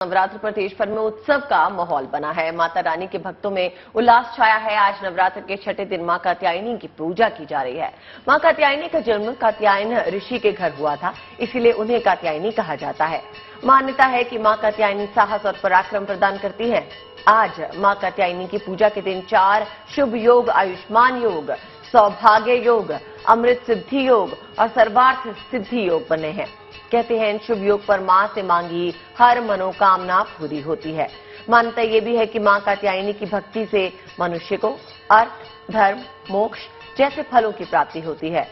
नवरात्र पर देश भर में उत्सव का माहौल बना है। माता रानी के भक्तों में उल्लास छाया है। आज नवरात्र के छठे दिन मां कात्यायनी की पूजा की जा रही है। मां कात्यायनी का जन्म कात्यायन ऋषि के घर हुआ था, इसीलिए उन्हें कात्यायनी कहा जाता है। मान्यता है कि मां कात्यायनी साहस और पराक्रम प्रदान करती है। आज मां कात्यायनी की पूजा के दिन 4 शुभ योग, आयुष्मान योग, सौभाग्य योग, अमृत सिद्धि योग और सर्वार्थ सिद्धि योग बने हैं। कहते हैं इन शुभ योग पर मां से मांगी हर मनोकामना पूरी होती है। मान्यता ये भी है कि मां कात्यायनी की भक्ति से मनुष्य को अर्थ, धर्म, मोक्ष जैसे फलों की प्राप्ति होती है।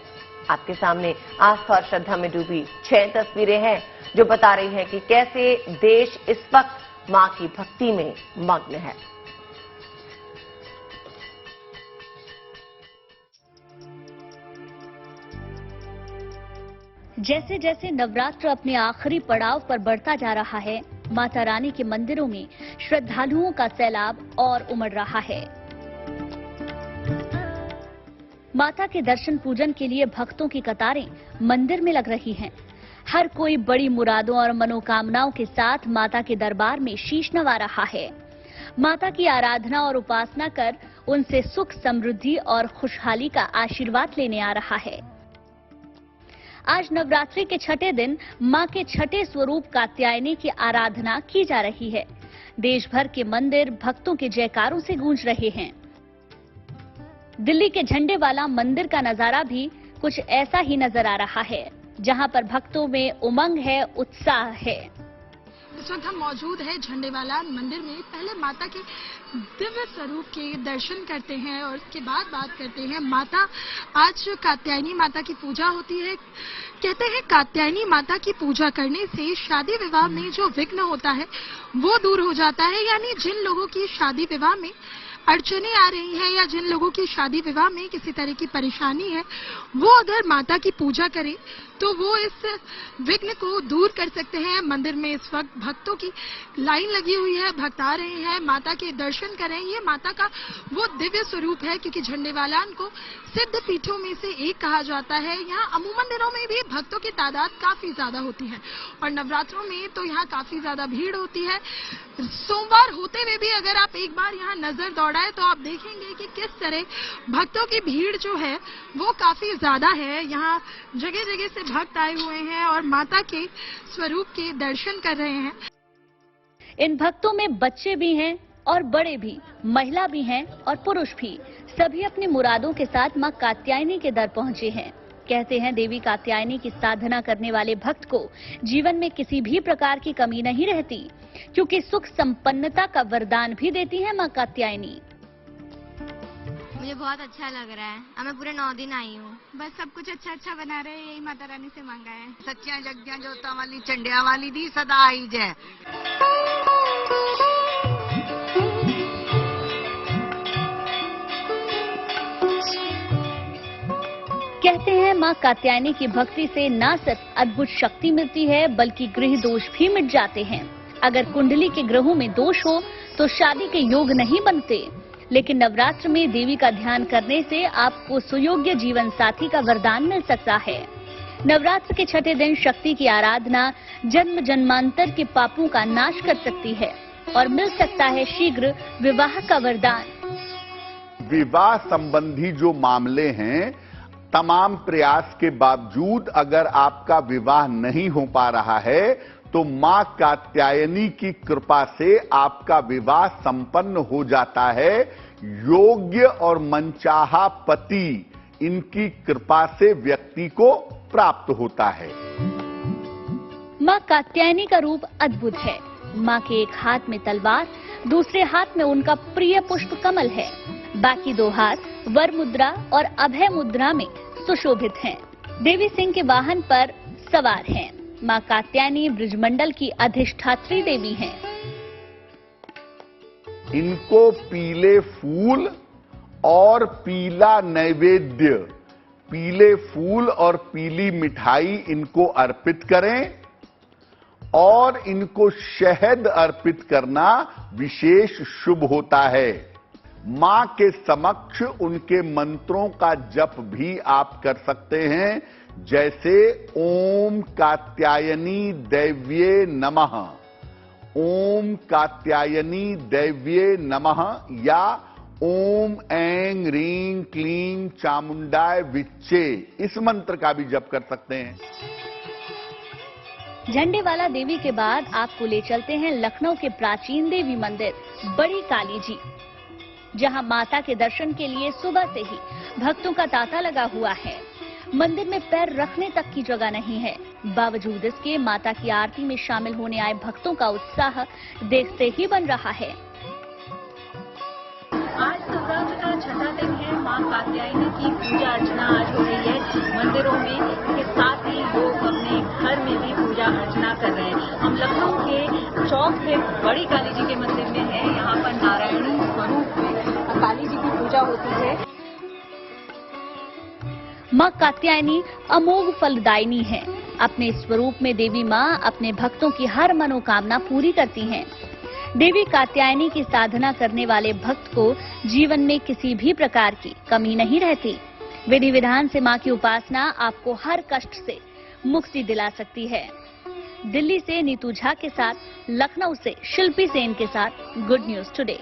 आपके सामने आस्था और श्रद्धा में डूबी 6 तस्वीरें हैं जो बता रही हैं कि कैसे देश इस वक्त मां की भक्ति में मग्न है। जैसे जैसे नवरात्र अपने आखिरी पड़ाव पर बढ़ता जा रहा है, माता रानी के मंदिरों में श्रद्धालुओं का सैलाब और उमड़ रहा है। माता के दर्शन पूजन के लिए भक्तों की कतारें मंदिर में लग रही हैं। हर कोई बड़ी मुरादों और मनोकामनाओं के साथ माता के दरबार में शीश नवा रहा है। माता की आराधना और उपासना कर उनसे सुख, समृद्धि और खुशहाली का आशीर्वाद लेने आ रहा है। आज नवरात्रि के छठे दिन मां के छठे स्वरूप कात्यायनी की आराधना की जा रही है। देश भर के मंदिर भक्तों के जयकारों से गूंज रहे हैं। दिल्ली के झंडे वाला मंदिर का नजारा भी कुछ ऐसा ही नजर आ रहा है, जहां पर भक्तों में उमंग है, उत्साह है। इस वक्त हम मौजूद है झंडेवाला मंदिर में। पहले माता के दिव्य स्वरूप के दर्शन करते हैं और उसके बाद बात करते हैं। माता आज कात्यायनी माता की पूजा होती है। कहते हैं कात्यायनी माता की पूजा करने से शादी विवाह में जो विघ्न होता है वो दूर हो जाता है। यानी जिन लोगों की शादी विवाह में अड़चने आ रही हैं या जिन लोगों की शादी विवाह में किसी तरह की परेशानी है, वो अगर माता की पूजा करें तो वो इस विघ्न को दूर कर सकते हैं। मंदिर में इस वक्त भक्तों की लाइन लगी हुई है, भक्त आ रहे हैं, माता के दर्शन कर रहे हैं। ये माता का वो दिव्य स्वरूप है, क्योंकि झंडेवालान को सिद्ध पीठों में से एक कहा जाता है। यहाँ अमूमन दिनों में भी भक्तों की तादाद काफी ज्यादा होती है और नवरात्रों में तो यहाँ काफी ज्यादा भीड़ होती है। सोमवार होते हुए भी अगर आप एक बार यहाँ नजर दौड़ाए तो आप देखेंगे कि किस तरह भक्तों की भीड़ जो है वो काफी ज्यादा है। यहाँ जगह जगह से भक्त आए हुए हैं और माता के स्वरूप के दर्शन कर रहे हैं। इन भक्तों में बच्चे भी हैं और बड़े भी, महिला भी हैं और पुरुष भी। सभी अपनी मुरादों के साथ मां कात्यायनी के दर पहुंचे हैं। कहते हैं देवी कात्यायनी की साधना करने वाले भक्त को जीवन में किसी भी प्रकार की कमी नहीं रहती, क्योंकि सुख संपन्नता का वरदान भी देती है मां कात्यायनी। मुझे बहुत अच्छा लग रहा है। अब मैं पूरे 9 दिन आई हूँ। बस सब कुछ अच्छा अच्छा बना रहे, यही माता रानी से मांगा है। सच्चियां जग्गियां जोता वाली चंडिया वाली दी सदा आई जय। कहते हैं मां कात्यायनी की भक्ति से न सिर्फ अद्भुत शक्ति मिलती है, बल्कि गृह दोष भी मिट जाते हैं। अगर कुंडली के ग्रहों में दोष हो तो शादी के योग नहीं बनते, लेकिन नवरात्र में देवी का ध्यान करने से आपको सुयोग्य जीवन साथी का वरदान मिल सकता है। नवरात्र के छठे दिन शक्ति की आराधना जन्म जन्मांतर के पापों का नाश कर सकती है और मिल सकता है शीघ्र विवाह का वरदान। विवाह संबंधी जो मामले हैं, तमाम प्रयास के बावजूद अगर आपका विवाह नहीं हो पा रहा है तो मां कात्यायनी की कृपा से आपका विवाह संपन्न हो जाता है। योग्य और मनचाहा पति इनकी कृपा से व्यक्ति को प्राप्त होता है। मां कात्यायनी का रूप अद्भुत है। मां के एक हाथ में तलवार, दूसरे हाथ में उनका प्रिय पुष्प कमल है। बाकी 2 हाथ वर मुद्रा और अभय मुद्रा में सुशोभित हैं। देवी सिंह के वाहन पर सवार हैं। मां कात्यायनी ब्रजमंडल की अधिष्ठात्री देवी हैं। इनको पीले फूल और पीला नैवेद्य, पीले फूल और पीली मिठाई इनको अर्पित करें और इनको शहद अर्पित करना विशेष शुभ होता है। मां के समक्ष उनके मंत्रों का जप भी आप कर सकते हैं, जैसे ओम कात्यायनी दैव्ये नमः, ओम कात्यायनी दैव्ये नमः या ओम ऐं ह्रीं क्लीं चामुंडाय विच्चे, इस मंत्र का भी जप कर सकते हैं। झंडेवाला देवी के बाद आपको ले चलते हैं लखनऊ के प्राचीन देवी मंदिर बड़ी काली जी, जहां माता के दर्शन के लिए सुबह से ही भक्तों का तांता लगा हुआ है। मंदिर में पैर रखने तक की जगह नहीं है। बावजूद इसके माता की आरती में शामिल होने आए भक्तों का उत्साह देखते ही बन रहा है। आज नवरात्र का छठा दिन है। मां कात्यायनी की पूजा अर्चना आज हो रही है मंदिरों में। इसके साथ ही लोग अपने घर में भी पूजा अर्चना कर रहे हैं। हम लखनऊ के चौक से बड़ी काली जी के मंदिर में हैं। यहाँ पर नारायणी स्वरूप में काली जी की पूजा होती है। मां कात्यायनी अमोघ फलदायिनी है। अपने स्वरूप में देवी मां अपने भक्तों की हर मनोकामना पूरी करती हैं। देवी कात्यायनी की साधना करने वाले भक्त को जीवन में किसी भी प्रकार की कमी नहीं रहती। विधि विधान से मां की उपासना आपको हर कष्ट से मुक्ति दिला सकती है। दिल्ली से नीतू झा के साथ, लखनऊ से शिल्पी सेन के साथ गुड न्यूज टुडे।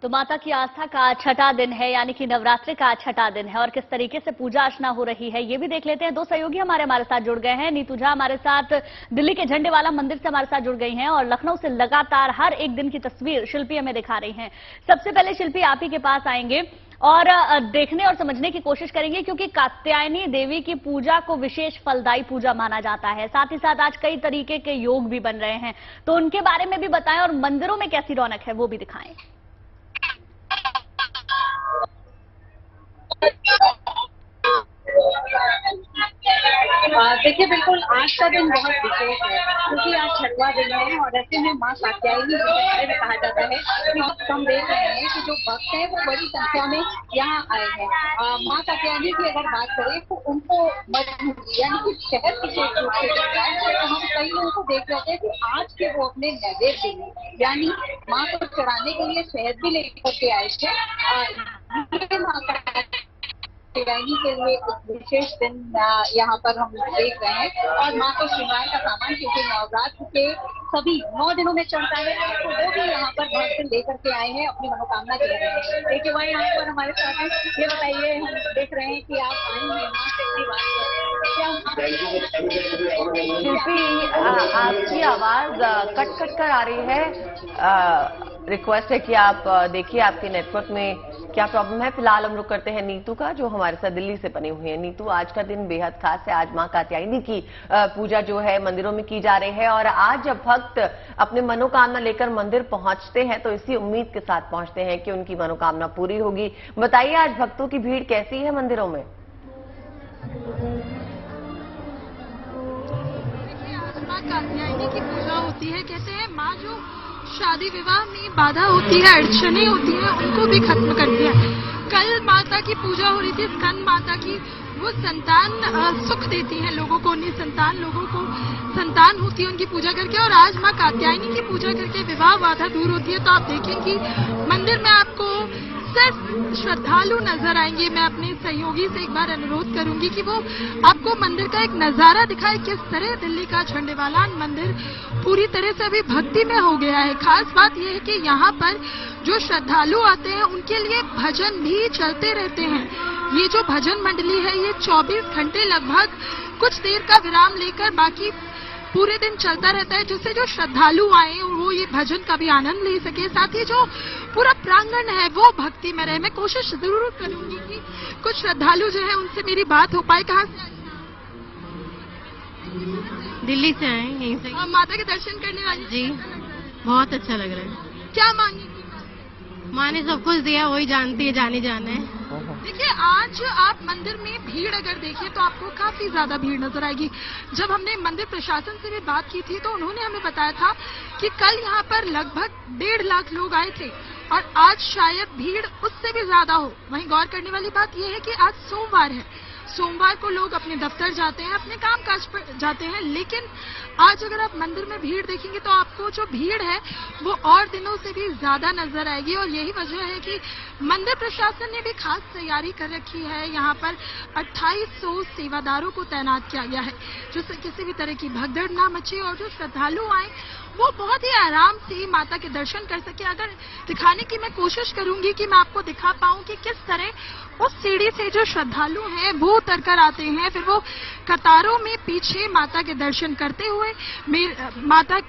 तो माता की आस्था का छठा दिन है, यानी कि नवरात्रि का छठा दिन है, और किस तरीके से पूजा अर्चना हो रही है ये भी देख लेते हैं। दो सहयोगी हमारे साथ जुड़ गए हैं। नीतू झा हमारे साथ दिल्ली के झंडेवाला मंदिर से हमारे साथ जुड़ गई हैं और लखनऊ से लगातार हर एक दिन की तस्वीर शिल्पी हमें दिखा रही हैं। सबसे पहले शिल्पी आप ही के पास आएंगे और देखने और समझने की कोशिश करेंगे, क्योंकि कात्यायनी देवी की पूजा को विशेष फलदायी पूजा माना जाता है। साथ ही साथ आज कई तरीके के योग भी बन रहे हैं, तो उनके बारे में भी बताएं और मंदिरों में कैसी रौनक है वो भी दिखाएं। देखिए, बिल्कुल आज का दिन बहुत विशेष है, क्योंकि आज छठवां दिन है और ऐसे में मां कात्यायनी के बारे में कहा जाता है कि हम देख रहे हैं कि जो भक्त हैं वो बड़ी संख्या में यहाँ आए हैं। मां कात्यायनी की अगर बात करें तो उनको यानी कि शहद विशेष रूप से जाता है। तो हम कई लोगों को देख रहे थे कि आज के वो अपने नैवेद्य में यानी मां को चढ़ाने के लिए शहद भी लेकर के आए थे। कात्यायनी के लिए एक विशेष दिन यहाँ पर हम देख रहे हैं और माँ को श्रृंगार का सामान, क्योंकि नवरात्र के सभी 9 दिनों में चढ़ता है, तो वो भी यहाँ पर भक्त लेकर के आए हैं, अपनी मनोकामना दे रहे हैं। देखिए भाई यहाँ पर हमारे साथ हैं, ये बताइए, हम देख रहे हैं कि आप आई हैं माँ से अपनी बात शिल्पी, आपकी आवाज कट कट कर आ रही है। रिक्वेस्ट है कि आप देखिए आपके नेटवर्क में क्या प्रॉब्लम है। फिलहाल हम रुक करते हैं नीतू का, जो हमारे साथ दिल्ली से बनी हुई है। नीतू, आज का दिन बेहद खास है। आज मां कात्यायनी की पूजा जो है मंदिरों में की जा रही है, और आज जब भक्त अपने मनोकामना लेकर मंदिर पहुंचते हैं तो इसी उम्मीद के साथ पहुंचते हैं कि उनकी मनोकामना पूरी होगी। बताइए, आज भक्तों की भीड़ कैसी है मंदिरों में? मां कात्यायनी की पूजा होती है। कहते हैं मां जो शादी विवाह में बाधा होती है, अड़चने होती है, उनको भी खत्म करती है। कल माता की पूजा हो रही थी, स्कंद माता की। वो संतान सुख देती है लोगों को, लोगों को संतान होती है उनकी पूजा करके। और आज मां कात्यायनी की पूजा करके विवाह बाधा दूर होती है। तो आप देखेंगे मंदिर में आपको सिर्फ श्रद्धालु नजर आएंगे। मैं अपने सहयोगी से एक बार अनुरोध करूंगी कि वो आपको मंदिर का एक नजारा दिखाए, किस तरह दिल्ली का झंडेवाला मंदिर पूरी तरह से अभी भक्ति में हो गया है। खास बात यह है कि यहाँ पर जो श्रद्धालु आते हैं उनके लिए भजन भी चलते रहते हैं। ये जो भजन मंडली है ये 24 घंटे लगभग कुछ देर का विराम लेकर बाकी पूरे दिन चलता रहता है, जिससे जो श्रद्धालु आए वो ये भजन का भी आनंद ले सके। साथ ही जो पूरा प्रांगण है वो भक्ति में रहे। मैं कोशिश जरूर करूंगी कि कुछ श्रद्धालु जो है उनसे मेरी बात हो पाए। कहाँ से? दिल्ली से आए, यहीं से। माता के दर्शन करने वाली जी, बहुत अच्छा लग रहा है। क्या मांगी? माँ ने सब कुछ दिया, वही जानती है, जाने जाने। देखिए, आज आप मंदिर में भीड़ अगर देखिए तो आपको काफी ज्यादा भीड़ नजर आएगी। जब हमने मंदिर प्रशासन से भी बात की थी तो उन्होंने हमें बताया था कि कल यहाँ पर लगभग 1.5 लाख लोग आए थे और आज शायद भीड़ उससे भी ज्यादा हो। वहीं गौर करने वाली बात यह है कि आज सोमवार है। सोमवार को लोग अपने दफ्तर जाते हैं, अपने काम काज पर जाते हैं, लेकिन आज अगर आप मंदिर में भीड़ देखेंगे तो आपको जो भीड़ है वो और दिनों से भी ज्यादा नजर आएगी। और यही वजह है कि मंदिर प्रशासन ने भी खास तैयारी कर रखी है। यहाँ पर 2800 सेवादारों को तैनात किया गया है, जिससे किसी भी तरह की भगदड़ ना मचे और जो श्रद्धालु आए वो बहुत ही आराम से माता के दर्शन कर सके। अगर दिखाने की मैं कोशिश करूंगी कि मैं आपको दिखा पाऊं कि किस तरह उस सीढ़ी से जो श्रद्धालु हैं वो उतर कर आते हैं, फिर वो कतारों में पीछे माता के दर्शन करते हुए माता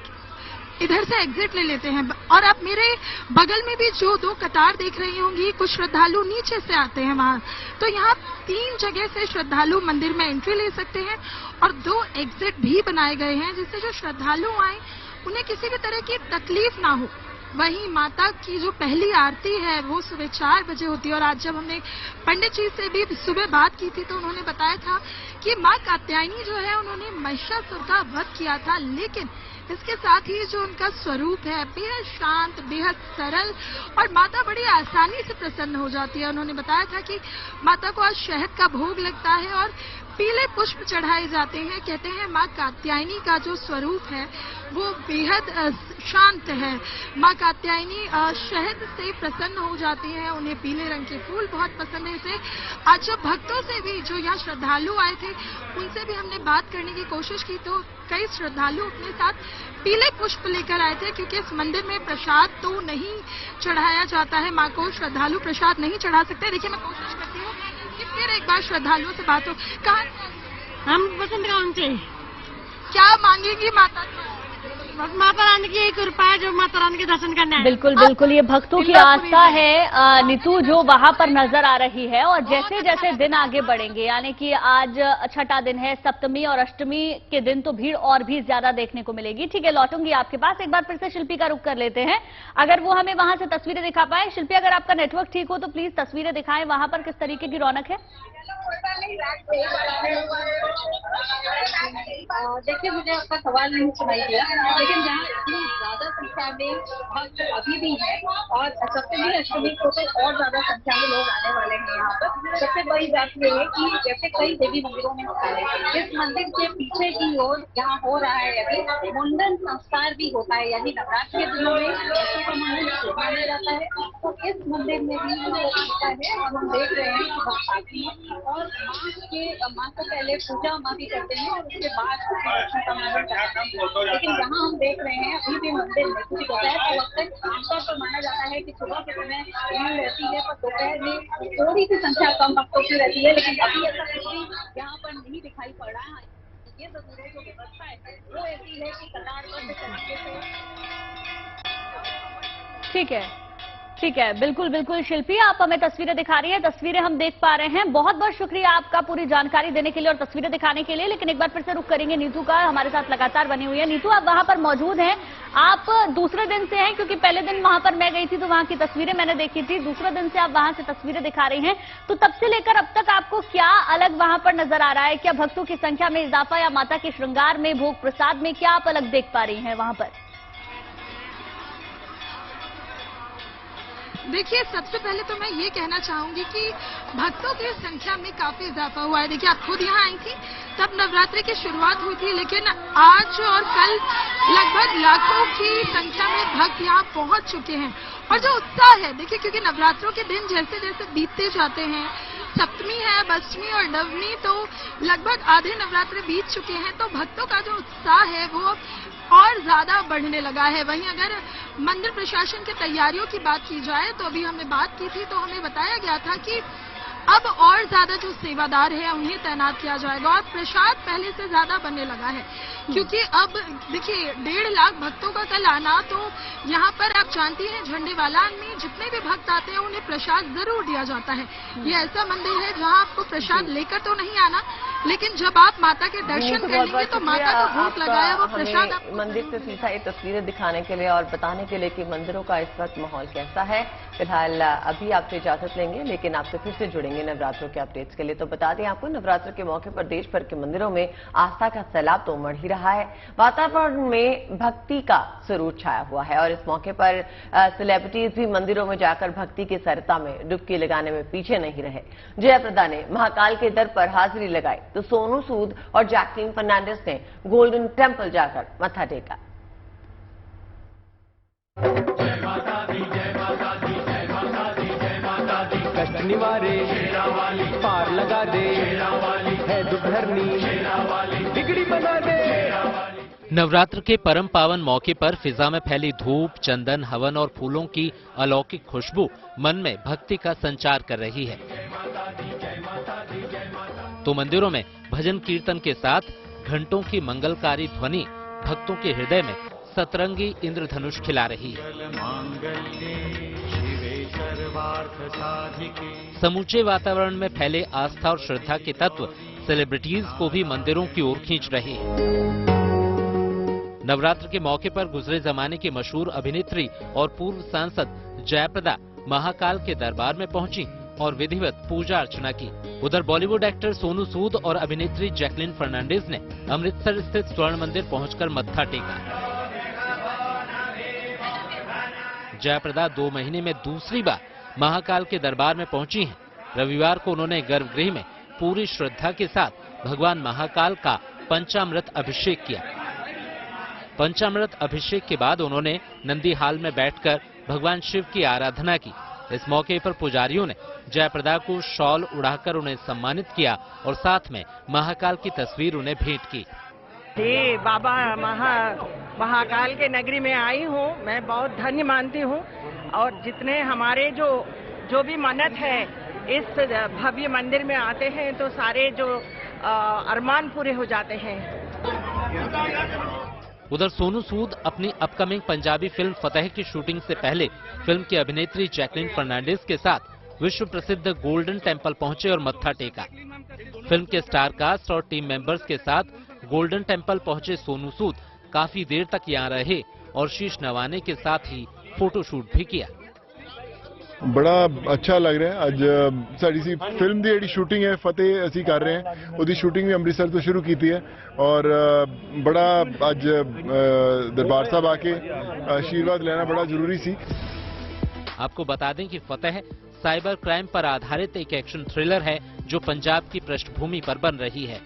इधर से एग्जिट ले लेते हैं। और आप मेरे बगल में भी जो 2 कतार देख रही होंगी, कुछ श्रद्धालु नीचे से आते हैं वहां। तो यहाँ 3 जगह से श्रद्धालु मंदिर में एंट्री ले सकते हैं और 2 एग्जिट भी बनाए गए हैं, जिससे जो श्रद्धालु आए उन्हें किसी भी तरह की तकलीफ ना हो। वहीं माता की जो पहली आरती है वो सुबह 4 बजे होती है। और आज जब हमने पंडित जी से भी सुबह बात की थी तो उन्होंने बताया था कि माँ कात्यायनी जो है उन्होंने महिषासुर का वध किया था, लेकिन इसके साथ ही जो उनका स्वरूप है बेहद शांत, बेहद सरल और माता बड़ी आसानी से प्रसन्न हो जाती है। उन्होंने बताया था कि माता को आज शहद का भोग लगता है और पीले पुष्प चढ़ाए जाते हैं। कहते हैं माँ कात्यायनी का जो स्वरूप है वो बेहद शांत है। माँ कात्यायनी शहद से प्रसन्न हो जाती हैं, उन्हें पीले रंग के फूल बहुत पसंद है। इसे आज जब भक्तों से भी जो यहाँ श्रद्धालु आए थे उनसे भी हमने बात करने की कोशिश की तो कई श्रद्धालु अपने साथ पीले पुष्प लेकर आए थे, क्योंकि इस मंदिर में प्रसाद तो नहीं चढ़ाया जाता है, माँ को श्रद्धालु प्रसाद नहीं चढ़ा सकते। देखिए मैं कोशिश करती हूँ कि फिर एक बार श्रद्धालुओं से बात हो। कहाँ हम पसंद गाँव से क्या मांगेंगी माता से? बस माता रानी की एक कृपा है, जो माता रानी के दर्शन करने आए। बिल्कुल बिल्कुल, ये भक्तों की आस्था है नीतू, जो वहां पर नजर आ रही है। और जैसे जैसे दिन आगे बढ़ेंगे, यानी कि आज छठा दिन है, सप्तमी और अष्टमी के दिन तो भीड़ और भी ज्यादा देखने को मिलेगी। ठीक है, लौटूंगी आपके पास। एक बार फिर से शिल्पी का रुख कर लेते हैं, अगर वो हमें वहां से तस्वीरें दिखा पाए। शिल्पी, अगर आपका नेटवर्क ठीक हो तो प्लीज तस्वीरें दिखाएं, वहां पर किस तरीके की रौनक है। देखिए, मुझे आपका सवाल नहीं सुनाई दिया, लेकिन जहाँ इतनी ज्यादा संख्या में भक्त अभी भी है और सप्तमी अष्टमी को तो और ज्यादा संख्या में लोग आने वाले हैं यहाँ पर। सबसे बड़ी बात यह है कि जैसे कई देवी मंदिरों में होता है, इस मंदिर के पीछे की ओर यहाँ हो रहा है अभी मुंडन संस्कार भी होता है, यानी नवरात्र के दिनों में बच्चों का मुंडन माना जाता है। तो इस मंदिर में भी होता है और हम देख रहे हैं कि भक्त आती है और माँ को पहले पूजा माँ भी करते हैं और उसके बाद दर्शन का मंदिर कराते हैं। लेकिन यहाँ हम देख रहे हैं अभी भी मंदिर में कुछ दोपहर के वक्त आमतौर पर माना जाता है कि सुबह के समय भीड़ रहती है, पर दोपहर में थोड़ी सी संख्या कम भक्तों की रहती है, लेकिन अभी ऐसा कुछ यहाँ पर नहीं दिखाई पड़ रहा है। ये जरूर है, जो व्यवस्था है वो ऐसी है कि कतारबद्ध तरीके से। ठीक है, बिल्कुल बिल्कुल शिल्पी, आप हमें तस्वीरें दिखा रही हैं, तस्वीरें हम देख पा रहे हैं। बहुत बहुत शुक्रिया आपका पूरी जानकारी देने के लिए और तस्वीरें दिखाने के लिए। लेकिन एक बार फिर से रुख करेंगे नीतू का, हमारे साथ लगातार बनी हुई है। नीतू, आप वहां पर मौजूद हैं, आप दूसरे दिन से हैं, क्योंकि पहले दिन वहां पर मैं गई थी तो वहां की तस्वीरें मैंने देखी थी, दूसरे दिन से आप वहां से तस्वीरें दिखा रही हैं। तो तब से लेकर अब तक आपको क्या अलग वहां पर नजर आ रहा है? क्या भक्तों की संख्या में इजाफा या माता के श्रृंगार में, भोग प्रसाद में क्या आप अलग देख पा रही हैं वहां पर? देखिए, सबसे पहले तो मैं ये कहना चाहूंगी कि भक्तों की संख्या में काफी इजाफा हुआ है। देखिए, आप खुद यहाँ आई थी तब नवरात्रि की शुरुआत हुई थी, लेकिन आज और कल लगभग लाखों की संख्या में भक्त यहाँ पहुंच चुके हैं। और जो उत्साह है, देखिए, क्योंकि नवरात्रों के दिन जैसे जैसे बीतते जाते हैं, सप्तमी है, अष्टमी और नवमी, तो लगभग आधे नवरात्र बीत चुके हैं, तो भक्तों का जो उत्साह है वो और ज्यादा बढ़ने लगा है। वहीं अगर मंदिर प्रशासन की तैयारियों की बात की जाए तो अभी हमने बात की थी तो हमें बताया गया था कि अब और ज्यादा जो सेवादार है उन्हें तैनात किया जाएगा और प्रसाद पहले से ज्यादा बनने लगा है, क्योंकि अब देखिए 1.5 लाख भक्तों का कल आना, तो यहाँ पर आप जानती हैं झंडेवाला में जितने भी भक्त आते हैं उन्हें प्रसाद जरूर दिया जाता है। ये ऐसा मंदिर है जहाँ आपको प्रसाद लेकर तो नहीं आना, लेकिन जब आप माता के दर्शन करेंगे तो माता को भूख लगा है वो प्रसाद हमें मंदिर से सीधा ये तस्वीरें दिखाने के लिए और बताने के लिए कि मंदिरों का इस वक्त माहौल कैसा है। फिलहाल अभी आपसे इजाजत लेंगे, लेकिन आपसे फिर से जुड़ेंगे नवरात्रों के अपडेट्स के लिए। तो बता दें आपको, नवरात्र के मौके पर देश भर के मंदिरों में आस्था का सैलाब तो उमड़ ही रहा है। वातावरण में भक्ति का सुरूर छाया हुआ है और इस मौके पर सेलिब्रिटीज भी मंदिरों में जाकर भक्ति की सरिता में डुबकी लगाने में पीछे नहीं रहे। जयाप्रदा ने महाकाल के दर पर हाजिरी लगाई तो सोनू सूद और जैकलीन फर्नांडिस ने गोल्डन टेम्पल जाकर मत्था टेका। कष्ट निवारे पार लगा दे, है दुर्धरनी बिगड़ी बना दे। नवरात्र के परम पावन मौके पर फिजा में फैली धूप, चंदन, हवन और फूलों की अलौकिक खुशबू मन में भक्ति का संचार कर रही है। तो मंदिरों में भजन कीर्तन के साथ घंटों की मंगलकारी ध्वनि भक्तों के हृदय में सतरंगी इंद्रधनुष खिला रही है। समूचे वातावरण में फैले आस्था और श्रद्धा के तत्व सेलिब्रिटीज को भी मंदिरों की ओर खींच रहे हैं। नवरात्र के मौके पर गुजरे जमाने की मशहूर अभिनेत्री और पूर्व सांसद जयाप्रदा महाकाल के दरबार में पहुंची और विधिवत पूजा अर्चना की। उधर बॉलीवुड एक्टर सोनू सूद और अभिनेत्री जैकलीन फर्नांडिस ने अमृतसर स्थित स्वर्ण मंदिर पहुंचकर मत्था टेका। जयाप्रदा 2 महीने में दूसरी बार महाकाल के दरबार में पहुंची हैं। रविवार को उन्होंने गर्भगृह में पूरी श्रद्धा के साथ भगवान महाकाल का पंचामृत अभिषेक किया। पंचामृत अभिषेक के बाद उन्होंने नंदी हाल में बैठकर भगवान शिव की आराधना की। इस मौके पर पुजारियों ने जयाप्रदा को शॉल उड़ाकर उन्हें सम्मानित किया और साथ में महाकाल की तस्वीर उन्हें भेंट की। जी बाबा महाकाल के नगरी में आई हूँ, मैं बहुत धन्य मानती हूँ और जितने हमारे जो भी मन्नत है इस भव्य मंदिर में आते हैं तो सारे जो अरमान पूरे हो जाते हैं। उधर सोनू सूद अपनी अपकमिंग पंजाबी फिल्म फतेह की शूटिंग से पहले फिल्म की अभिनेत्री जैकलीन फर्नांडिस के साथ विश्व प्रसिद्ध गोल्डन टेम्पल पहुंचे और मत्था टेका। फिल्म के स्टार कास्ट और टीम मेंबर्स के साथ गोल्डन टेम्पल पहुंचे सोनू सूद काफी देर तक यहां रहे और शीश नवाने के साथ ही फोटोशूट भी किया। बड़ा अच्छा लग रहा है। ਅੱਜ ਸਾਡੀ ਸੀ ਫਿਲਮ ਦੀ ਜਿਹੜੀ ਸ਼ੂਟਿੰਗ ਹੈ ਫਤਿਹ ਅਸੀਂ ਕਰ ਰਹੇ ਹਾਂ, ਉਹਦੀ ਸ਼ੂਟਿੰਗ ਵੀ ਅੰਮ੍ਰਿਤਸਰ ਤੋਂ ਸ਼ੁਰੂ ਕੀਤੀ ਹੈ ਔਰ ਬੜਾ ਅੱਜ ਦਰਬਾਰ ਸਾਹਿਬ ਆके आशीर्वाद लेना बड़ा जरूरी सी। आपको बता दें कि फतेह साइबर क्राइम पर आधारित एक एक्शन थ्रिलर है जो पंजाब की पृष्ठभूमि पर बन रही है।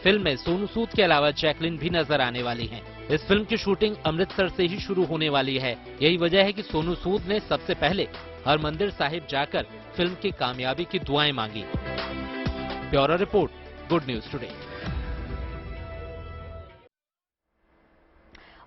फिल्म में सोनू सूद के अलावा जैकलीन भी नजर आने वाली हैं। इस फिल्म की शूटिंग अमृतसर से ही शुरू होने वाली है। यही वजह है कि सोनू सूद ने सबसे पहले हरमंदिर साहिब जाकर फिल्म की कामयाबी की दुआएं मांगी। Bureau report, good news today.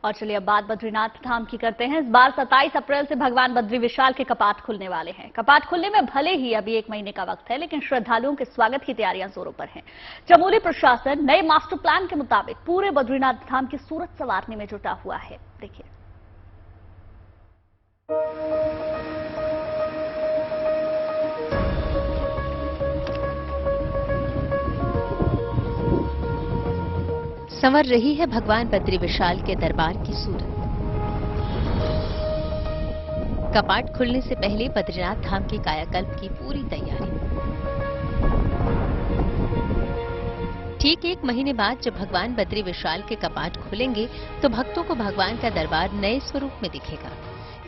और चलिए अब बात बद्रीनाथ धाम की करते हैं। इस बार 27 अप्रैल से भगवान बद्री विशाल के कपाट खुलने वाले हैं। कपाट खुलने में भले ही अभी 1 महीने का वक्त है, लेकिन श्रद्धालुओं के स्वागत की तैयारियां जोरों पर हैं। चमोली प्रशासन नए मास्टर प्लान के मुताबिक पूरे बद्रीनाथ धाम की सूरत संवारने में जुटा हुआ है। देखिए, संवर रही है भगवान बद्री विशाल के दरबार की सूरत। कपाट खुलने से पहले बद्रीनाथ धाम के कायाकल्प की पूरी तैयारी। ठीक 1 महीने बाद जब भगवान बद्री विशाल के कपाट खुलेंगे तो भक्तों को भगवान का दरबार नए स्वरूप में दिखेगा।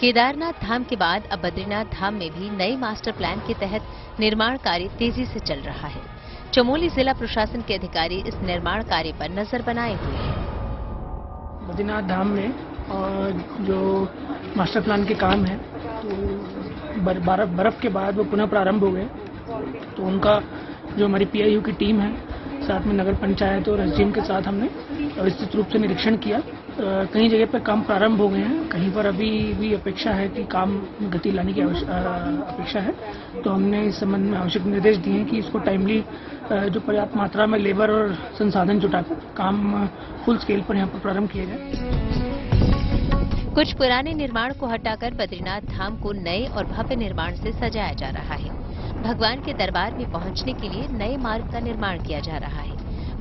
केदारनाथ धाम के बाद अब बद्रीनाथ धाम में भी नए मास्टर प्लान के तहत निर्माण कार्य तेजी से चल रहा है। चमोली जिला प्रशासन के अधिकारी इस निर्माण कार्य पर नजर बनाए हुए हैं। बद्रीनाथ धाम में जो मास्टर प्लान के काम है तो बर्फ के बाद वो पुनः प्रारंभ हो गए, तो उनका जो हमारी पीआईयू की टीम है साथ में नगर पंचायत और एसडीएम के साथ हमने विस्तृत रूप से निरीक्षण किया। कई जगह पर काम प्रारंभ हो गए हैं, कहीं पर अभी भी अपेक्षा है कि काम गति लाने की अपेक्षा है, तो हमने इस संबंध में आवश्यक निर्देश दिए हैं कि इसको टाइमली जो पर्याप्त मात्रा में लेबर और संसाधन जुटाकर काम फुल स्केल पर यहाँ पर प्रारंभ किया जाए। कुछ पुराने निर्माण को हटाकर बद्रीनाथ धाम को नए और भव्य निर्माण से सजाया जा रहा है। भगवान के दरबार में पहुंचने के लिए नए मार्ग का निर्माण किया जा रहा है।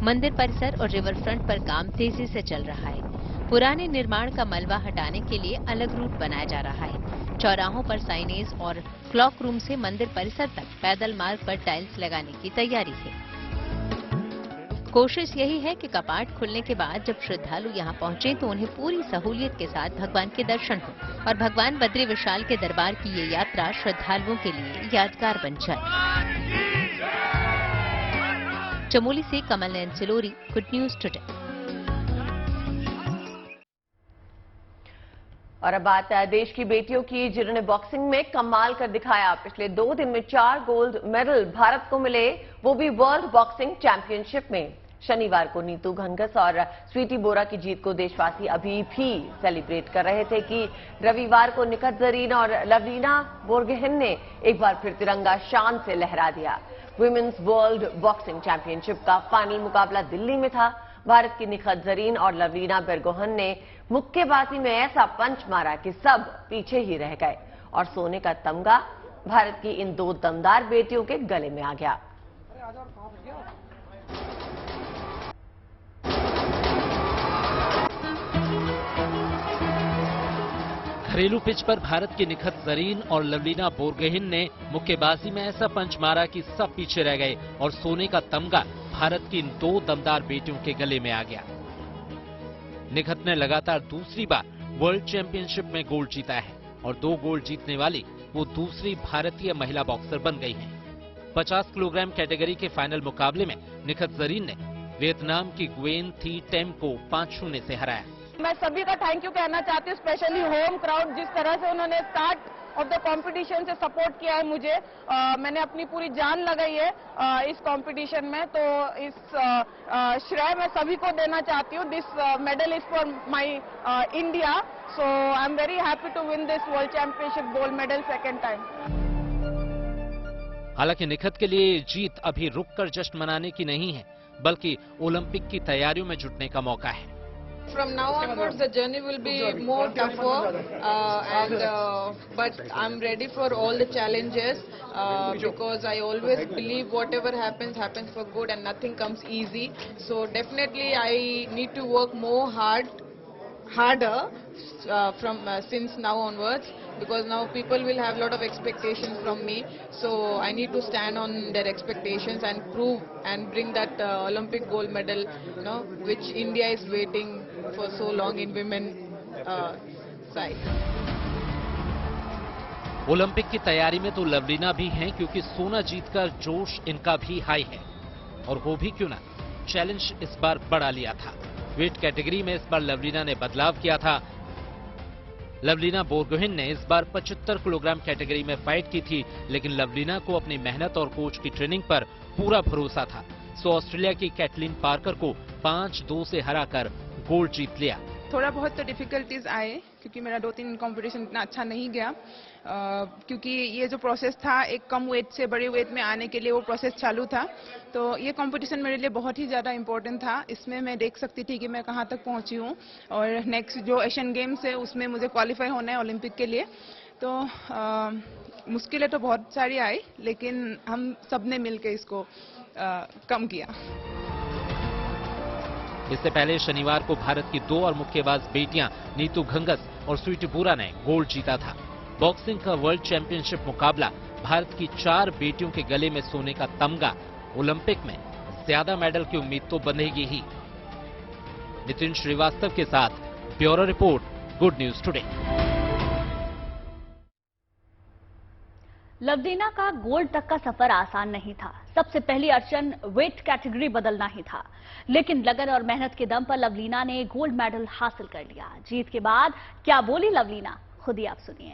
मंदिर परिसर और रिवर फ्रंट पर काम तेजी से चल रहा है। पुराने निर्माण का मलबा हटाने के लिए अलग रूट बनाया जा रहा है। चौराहों पर साइनेज और क्लॉक रूम से मंदिर परिसर तक पैदल मार्ग पर टाइल्स लगाने की तैयारी है। कोशिश यही है कि कपाट खुलने के बाद जब श्रद्धालु यहां पहुंचे तो उन्हें पूरी सहूलियत के साथ भगवान के दर्शन हो और भगवान बद्री विशाल के दरबार की ये यात्रा श्रद्धालुओं के लिए यादगार बन जाए। चमोली से Kamal Nayan Siroli, good news today. और अब बात है देश की बेटियों की, जिन्होंने बॉक्सिंग में कमाल कर दिखाया। पिछले 2 दिन में 4 गोल्ड मेडल भारत को मिले, वो भी वर्ल्ड बॉक्सिंग चैंपियनशिप में। शनिवार को नीतू घंगस और स्वीटी बोरा की जीत को देशवासी अभी भी सेलिब्रेट कर रहे थे कि रविवार को निखत जरीन और लवलीना बोरगोहेन ने एक बार फिर तिरंगा शान से लहरा दिया। वुमेन्स वर्ल्ड बॉक्सिंग चैंपियनशिप का फाइनल मुकाबला दिल्ली में था। भारत की निखत जरीन और लवलीना बोरगोहेन ने मुक्केबाजी में ऐसा पंच मारा कि सब पीछे ही रह गए और सोने का तमगा भारत की इन 2 दमदार बेटियों के गले में आ गया। घरेलू पिच पर भारत की निखत जरीन और लवलीना बोरगोहेन ने मुक्केबाजी में ऐसा पंच मारा कि सब पीछे रह गए और सोने का तमगा भारत की इन 2 दमदार बेटियों के गले में आ गया। निखत ने लगातार दूसरी बार वर्ल्ड चैंपियनशिप में गोल्ड जीता है और 2 गोल्ड जीतने वाली वो दूसरी भारतीय महिला बॉक्सर बन गई हैं। 50 किलोग्राम कैटेगरी के फाइनल मुकाबले में निखत जरीन ने वियतनाम की गुएन थी टेम को 5-0 से हराया। मैं सभी का थैंक यू कहना चाहती हूँ, स्पेशली होम क्राउड, जिस तरह से उन्होंने स्टार्ट ऑफ द कंपटीशन से सपोर्ट किया है मुझे। मैंने अपनी पूरी जान लगाई है इस कंपटीशन में, तो इस श्रेय मैं सभी को देना चाहती हूँ। This medal is for my India, so I am very happy to win this world championship gold medal second time. हालांकि निखत के लिए जीत अभी रुककर जश्न मनाने की नहीं है, बल्कि ओलंपिक की तैयारियों में जुटने का मौका है। From now onwards, the journey will be more tougher, but I'm ready for all the challenges because I always believe whatever happens, happens for good and nothing comes easy. So definitely I need to work harder from since now onwards, because now people will have a lot of expectations from me. So I need to stand on their expectations and prove and bring that Olympic gold medal, which India is waiting for so long in women side. Olympic की तैयारी में तो लवलीना भी हैं, क्योंकि सोना जीतकर जोश इनका भी हाई है। और हो भी क्यों ना, चैलेंज इस बार बढ़ा लिया था। वेट कैटेगरी में इस बार लवलीना ने बदलाव किया था। लवलीना बोरगोहेन ने इस बार 75 किलोग्राम कैटेगरी में फाइट की थी, लेकिन लवलीना को अपनी मेहनत और कोच की ट्रेनिंग पर पूरा भरोसा था। सो ऑस्ट्रेलिया की कैटलिन पार्कर को 5-2 से हराकर गोल्ड जीत लिया। थोड़ा बहुत तो डिफिकल्टीज आए, क्योंकि मेरा 2-3 कंपटीशन इतना अच्छा नहीं गया, क्योंकि ये जो प्रोसेस था एक कम वेट से बड़े वेट में आने के लिए वो प्रोसेस चालू था। तो ये कंपटीशन मेरे लिए बहुत ही ज़्यादा इम्पोर्टेंट था। इसमें मैं देख सकती थी कि मैं कहाँ तक पहुँची हूँ, और नेक्स्ट जो एशियन गेम्स है उसमें मुझे क्वालिफाई होना है ओलंपिक के लिए। तो मुश्किलें तो बहुत सारी आई, लेकिन हम सब ने मिल के इसको कम किया। इससे पहले शनिवार को भारत की 2 और मुक्केबाज बेटियां नीतू घंगस और स्वीटी बोरा ने गोल्ड जीता था। बॉक्सिंग का वर्ल्ड चैंपियनशिप मुकाबला भारत की 4 बेटियों के गले में सोने का तमगा। ओलंपिक में ज्यादा मेडल की उम्मीद तो बंधेगी ही। नितिन श्रीवास्तव के साथ bureau report, good news today. Lovlina का गोल्ड तक का सफर आसान नहीं था। सबसे पहली अड़चन वेट कैटेगरी बदलना ही था, लेकिन लगन और मेहनत के दम पर लवलीना ने गोल्ड मेडल हासिल कर लिया। जीत के बाद क्या बोली लवलीना, खुद ही आप सुनिए।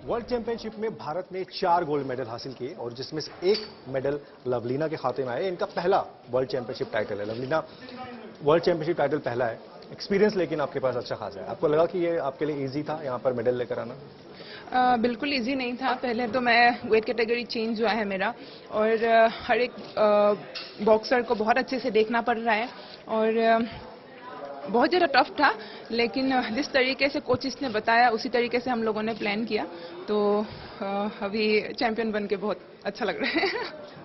वर्ल्ड चैंपियनशिप में भारत ने 4 गोल्ड मेडल हासिल किए, और जिसमें से 1 मेडल लवलीना के खाते में आया। इनका पहला वर्ल्ड चैंपियनशिप टाइटल है। लवलीना वर्ल्ड चैंपियनशिप टाइटल पहला है। एक्सपीरियंस लेकिन आपके पास अच्छा खासा है। आपको लगा कि ये आपके लिए इजी था यहाँ पर मेडल लेकर आना? बिल्कुल इजी नहीं था। पहले तो मैं वेट कैटेगरी चेंज हुआ है मेरा, और हर एक बॉक्सर को बहुत अच्छे से देखना पड़ रहा है, और बहुत ज़्यादा टफ था। लेकिन जिस तरीके से कोचिस ने बताया उसी तरीके से हम लोगों ने प्लान किया, तो अभी चैंपियन बन के बहुत अच्छा लग रहा है।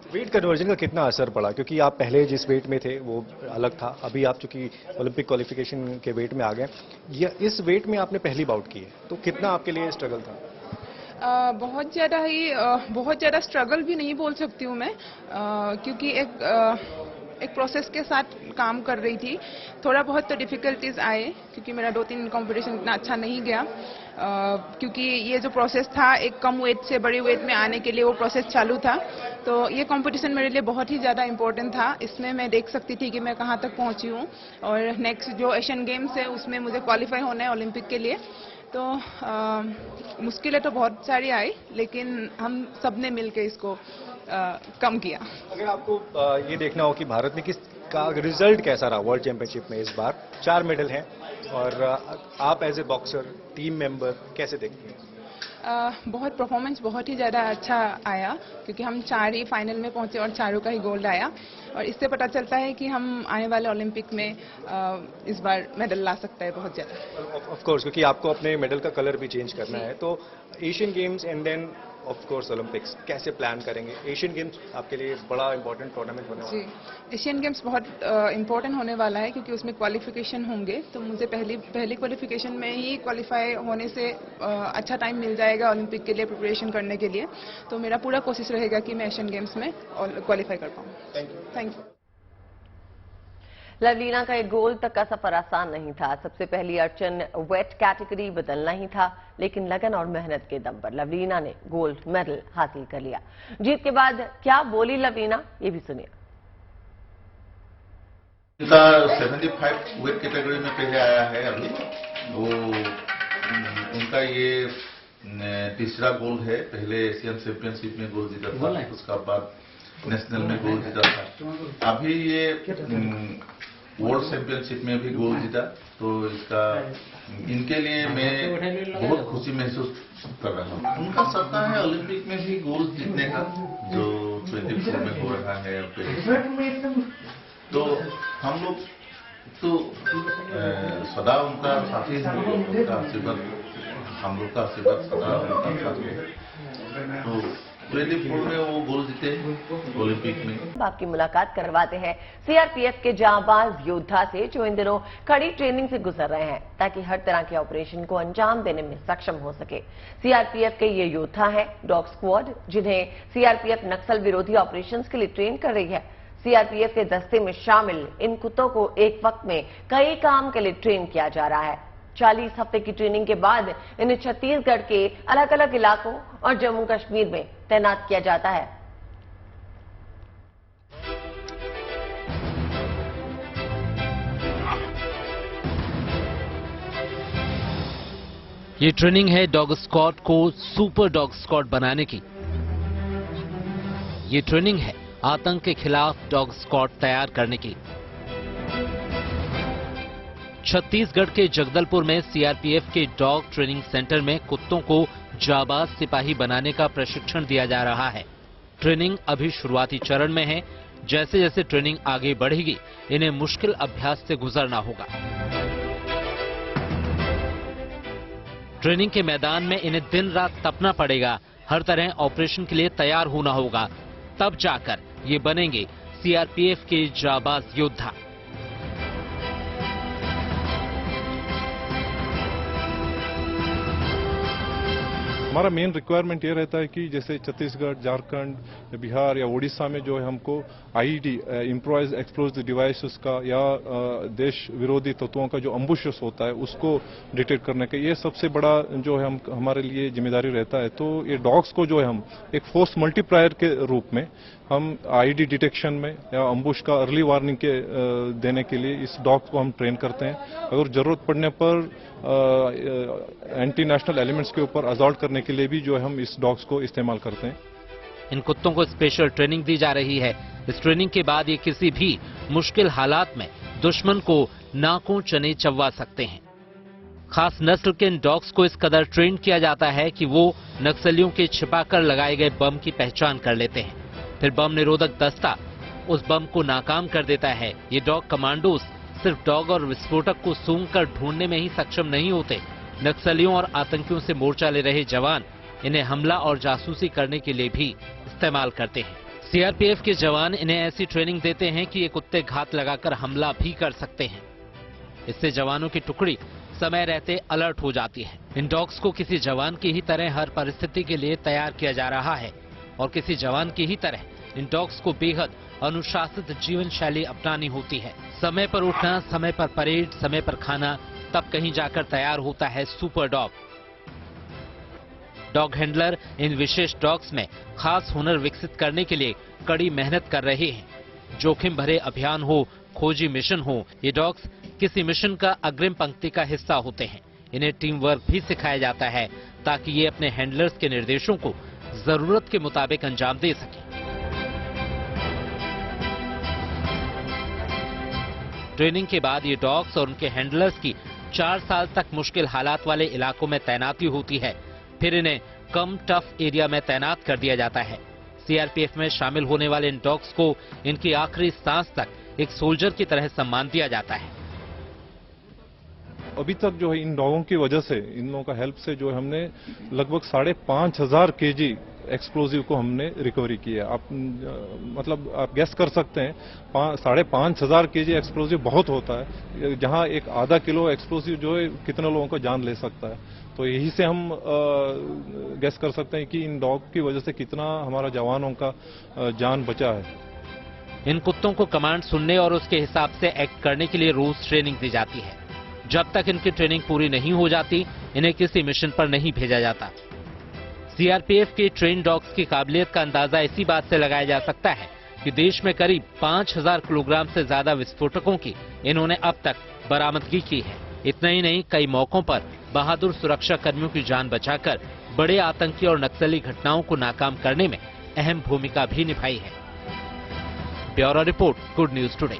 वेट कन्वर्जन का कितना असर पड़ा, क्योंकि आप पहले जिस वेट में थे वो अलग था, अभी आप चूंकि ओलंपिक क्वालिफिकेशन के वेट में आ गए, या इस वेट में आपने पहली बाउट की है, तो कितना आपके लिए स्ट्रगल था? बहुत ज़्यादा स्ट्रगल भी नहीं बोल सकती हूँ मैं, क्योंकि एक प्रोसेस के साथ काम कर रही थी। थोड़ा बहुत तो डिफ़िकल्टीज आए, क्योंकि मेरा 2-3 कंपटीशन इतना अच्छा नहीं गया, क्योंकि ये जो प्रोसेस था एक कम वेट से बड़ी वेट में आने के लिए वो प्रोसेस चालू था। तो ये कंपटीशन मेरे लिए बहुत ही ज़्यादा इम्पोर्टेंट था। इसमें मैं देख सकती थी कि मैं कहाँ तक पहुँची हूँ, और नेक्स्ट जो एशियन गेम्स है उसमें मुझे क्वालिफाई होना है ओलंपिक के लिए। तो मुश्किलें तो बहुत सारी आई, लेकिन हम सब ने मिलकर इसको कम किया। अगर आपको ये देखना हो कि भारत में किसका रिजल्ट कैसा रहा वर्ल्ड चैंपियनशिप में, इस बार 4 मेडल हैं, और आप as a boxer, team member कैसे देखते हैं? बहुत परफॉर्मेंस बहुत ही ज़्यादा अच्छा आया, क्योंकि हम 4 ही फाइनल में पहुंचे और चारों का ही गोल्ड आया, और इससे पता चलता है कि हम आने वाले ओलंपिक में इस बार मेडल ला सकते हैं बहुत ज़्यादा। ऑफ कोर्स, क्योंकि आपको अपने मेडल का कलर भी चेंज करना है, तो Asian games and then of course Olympics कैसे प्लान करेंगे? एशियन गेम्स आपके लिए बड़ा इंपॉर्टेंट टूर्नामेंट होने वाला है। जी, एशियन गेम्स बहुत इंपॉर्टेंट होने वाला है, क्योंकि उसमें क्वालिफिकेशन होंगे, तो मुझे पहली क्वालिफिकेशन में ही क्वालिफाई होने से अच्छा टाइम मिल जाएगा ओलंपिक के लिए प्रिपरेशन करने के लिए। तो मेरा पूरा कोशिश रहेगा कि मैं एशियन गेम्स में क्वालिफाई कर पाऊँ। Thank you. लवलीना का एक गोल्ड तक का सफर आसान नहीं था। सबसे पहली अड़चन वेट कैटेगरी बदलना ही था, लेकिन लगन और मेहनत के दम पर लवलीना ने गोल्ड मेडल हासिल कर लिया। जीत के बाद क्या बोली लवलीना, ये भी सुनिए। उनका 75 वेट कैटेगरी में पहले आया है, अभी वो उनका ये तीसरा गोल्ड है। पहले एशियन चैंपियनशिप में गोल्ड जीता था, उसका बाद नेशनल में गोल्ड जीता था, अभी ये वर्ल्ड चैंपियनशिप में भी गोल्ड जीता। तो इसका इनके लिए मैं बहुत खुशी महसूस कर रहा हूँ। उनका सपना है ओलंपिक में भी गोल्ड जीतने का, जो 24 में हो रहा है। तो हम लोग तो सदा उनका साथी हैं, उनका आशीर्वाद, हम लोग का आशीर्वाद सदा उनका साथ है। तो 24 में वो गोल्ड जीते ओलंपिक में। आपकी मुलाकात करवाते हैं सीआरपीएफ के जांबाज योद्धा से, जो इन दिनों कड़ी ट्रेनिंग से गुजर रहे हैं, ताकि हर तरह के ऑपरेशन को अंजाम देने में सक्षम हो सके। सीआरपीएफ के ये योद्धा हैं डॉग स्क्वाड, जिन्हें सीआरपीएफ नक्सल विरोधी ऑपरेशंस के लिए ट्रेन कर रही है। सीआरपीएफ के दस्ते में शामिल इन कुत्तों को एक वक्त में कई काम के लिए ट्रेन किया जा रहा है। 40 हफ्ते की ट्रेनिंग के बाद इन्हें छत्तीसगढ़ के अलग अलग इलाकों और जम्मू कश्मीर में तैनात किया जाता है। ये ट्रेनिंग है डॉग स्क्वाड को सुपर डॉग स्क्वाड बनाने की। ये ट्रेनिंग है आतंक के खिलाफ डॉग स्क्वाड तैयार करने की। छत्तीसगढ़ के जगदलपुर में सीआरपीएफ के डॉग ट्रेनिंग सेंटर में कुत्तों को जाबाज सिपाही बनाने का प्रशिक्षण दिया जा रहा है। ट्रेनिंग अभी शुरुआती चरण में है। जैसे जैसे ट्रेनिंग आगे बढ़ेगी, इन्हें मुश्किल अभ्यास से गुजरना होगा। ट्रेनिंग के मैदान में इन्हें दिन रात तपना पड़ेगा। हर तरह ऑपरेशन के लिए तैयार होना होगा, तब जाकर ये बनेंगे सीआरपीएफ के जाबाज योद्धा। हमारा मेन रिक्वायरमेंट ये रहता है कि जैसे छत्तीसगढ़, झारखंड, बिहार या उड़ीसा में जो है हमको आईईडी इम्प्रोवाइज एक्सप्लोजिव डिवाइसेस का या देश विरोधी तत्वों का जो अम्बुशस होता है उसको डिटेक्ट करने का ये सबसे बड़ा जो है हमारे लिए जिम्मेदारी रहता है। तो ये डॉग्स को जो है हम एक फोर्स मल्टीप्लायर के रूप में हम आईडी डिटेक्शन में या अम्बुश का अर्ली वार्निंग के देने के लिए इस डॉग्स को हम ट्रेन करते हैं। अगर जरूरत पड़ने पर एंटी नेशनल एलिमेंट्स के ऊपर असॉल्ट करने के लिए भी जो है हम इस डॉग्स को इस्तेमाल करते हैं। इन कुत्तों को स्पेशल ट्रेनिंग दी जा रही है। इस ट्रेनिंग के बाद ये किसी भी मुश्किल हालात में दुश्मन को नाकों चने चबवा सकते हैं। खास नस्ल के इन डॉग्स को इस कदर ट्रेन किया जाता है कि वो नक्सलियों के छिपाकर लगाए गए बम की पहचान कर लेते हैं। फिर बम निरोधक दस्ता उस बम को नाकाम कर देता है। ये डॉग कमांडोज सिर्फ डॉग और विस्फोटक को सूंघकर ढूंढने में ही सक्षम नहीं होते। नक्सलियों और आतंकियों से मोर्चा ले रहे जवान इन्हें हमला और जासूसी करने के लिए भी इस्तेमाल करते हैं। सीआरपीएफ के जवान इन्हें ऐसी ट्रेनिंग देते हैं कि ये कुत्ते घात लगाकर हमला भी कर सकते हैं। इससे जवानों की टुकड़ी समय रहते अलर्ट हो जाती है। इन डॉग्स को किसी जवान की ही तरह हर परिस्थिति के लिए तैयार किया जा रहा है और किसी जवान की ही तरह इन डॉग्स को बेहद अनुशासित जीवन शैली अपनानी होती है। समय पर उठना, समय पर परेड, समय पर खाना, तब कहीं जाकर तैयार होता है सुपर डॉग। डॉग हैंडलर इन विशेष डॉग्स में खास हुनर विकसित करने के लिए कड़ी मेहनत कर रहे हैं। जोखिम भरे अभियान हो, खोजी मिशन हो, ये डॉग्स किसी मिशन का अग्रिम पंक्ति का हिस्सा होते हैं। इन्हें टीम वर्क भी सिखाया जाता है ताकि ये अपने हैंडलर्स के निर्देशों को जरूरत के मुताबिक अंजाम दे सकें। ट्रेनिंग के बाद ये डॉग्स और उनके हैंडलर्स की 4 साल तक मुश्किल हालात वाले इलाकों में तैनाती होती है। फिर इन्हें कम टफ एरिया में तैनात कर दिया जाता है। सीआरपीएफ में शामिल होने वाले इन डॉग्स को इनकी आखिरी सांस तक एक सोल्जर की तरह सम्मान दिया जाता है। अभी तक जो है इन डॉगों की वजह से, इन लोगों का हेल्प से जो है हमने लगभग 5,500 केजी एक्सप्लोजिव को हमने रिकवरी किया। आप मतलब आप गेस कर सकते हैं 5,500 केजी एक्सप्लोजिव बहुत होता है। जहां एक आधा किलो एक्सप्लोजिव जो है कितने लोगों को जान ले सकता है। तो यही से हम गेस कर सकते हैं कि इन डॉग की वजह से कितना हमारा जवानों का जान बचा है। इन कुत्तों को कमांड सुनने और उसके हिसाब से एक्ट करने के लिए रोज ट्रेनिंग दी जाती है। जब तक इनकी ट्रेनिंग पूरी नहीं हो जाती, इन्हें किसी मिशन पर नहीं भेजा जाता। सीआरपीएफ के ट्रेन डॉग्स की काबिलियत का अंदाजा इसी बात से लगाया जा सकता है कि देश में करीब 5,000 किलोग्राम से ज्यादा विस्फोटकों की इन्होंने अब तक बरामदगी की है। इतना ही नहीं, कई मौकों पर बहादुर सुरक्षा कर्मियों की जान बचाकर बड़े आतंकी और नक्सली घटनाओं को नाकाम करने में अहम भूमिका भी निभाई है। Bureau report, good news today.